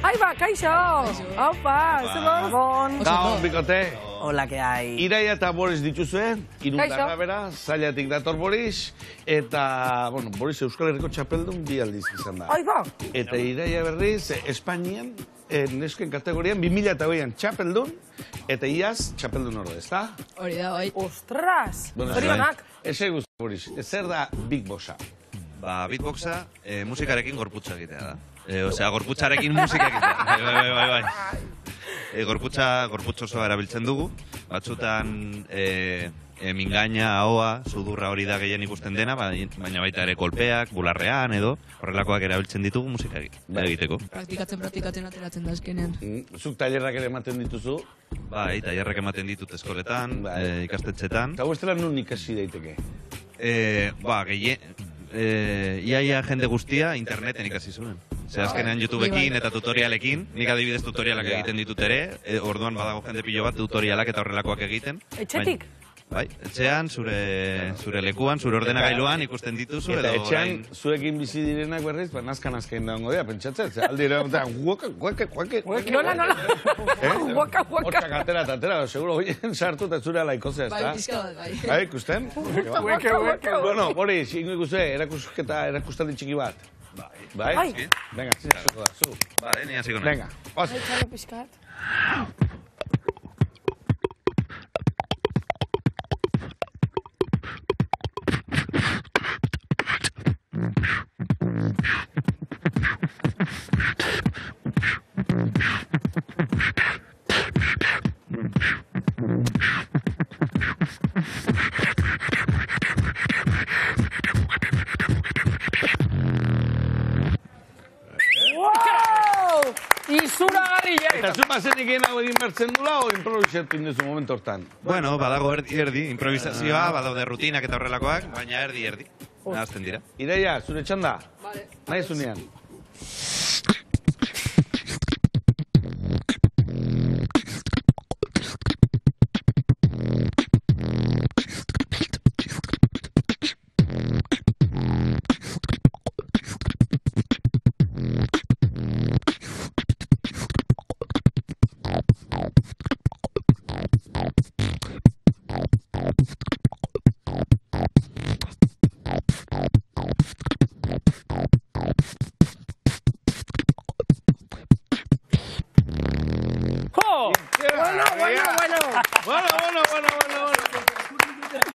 Ai ba, kaixo! Opa, zer bon? Gabon, bikote. Hola, que hay? Iraia eta Boris dituzue, iruntan Kaixo. arabera, zailatik dator Boris, eta, bueno, Boris Euskal Herriko txapeldun bi aldiz izan da. Ai ba! Eta Iraia berriz, Espainian, nesken kategorian, 2008an txapeldun, eta iaz txapeldun orde, ezta? Hori da, bai. Ostras! Bueno, Zorionak! Ese guzti, Boris, zer da Big Bossa? Ba, beatboxa musikarekin gorputza egitea da. Osea, gorputzarekin musika egitea. Bai. Gorputz osoa erabiltzen dugu. Batzutan mingaina, ahoa, sudurra hori da gehien ikusten dena, baina baita ere kolpeak, bularrean edo, horrelakoak erabiltzen ditugu musika egiteko. Praktikatzen ateratzen da eskenean. Zuk tailerrak ere ematen dituzu? Bai, tailerrak ematen ditut eskoletan, ikastetxetan. Eta bestela nun ikasi daiteke? Ba, iaia jende guztia interneten ikasi zuen. Ze azkenean YouTubeekin eta tutorialekin, nik adibidez tutorialak egiten ditut ere, orduan badago jende pilo bat tutorialak eta horrelakoak egiten. Etxetik? Bai, etxean, zure lekuan, zure ordenagailuan ikusten dituzu. Eta etxean, zuekin bizi direnak berriz, nazka-nazkain dagoen dira, pentsatzen, ze aldire, guake. Nola? Guaka. Hortzak atera, seguro goien sartu eta zure ala ikozea, ez da? Bai, pizka bat, bai. Bai, ikusten? Guaka. Bueno, Boris, ingo ikuse, erakustaldi txiki bat. Bai? Bai. Venga, zinasuko da, zu. Vale, ni hasiko naiz. Venga, oso. Txalo pizkat. Izuragarri, Eta zu pasenik egin egin bertzen dula, o improvisatu indezu momentu hortan? Bueno, badago erdi, improvisazioa, badaude rutinak eta horrelakoak, baina erdi. Nahazten dira. Iraia, zure txanda? Vale. Nahi zunean.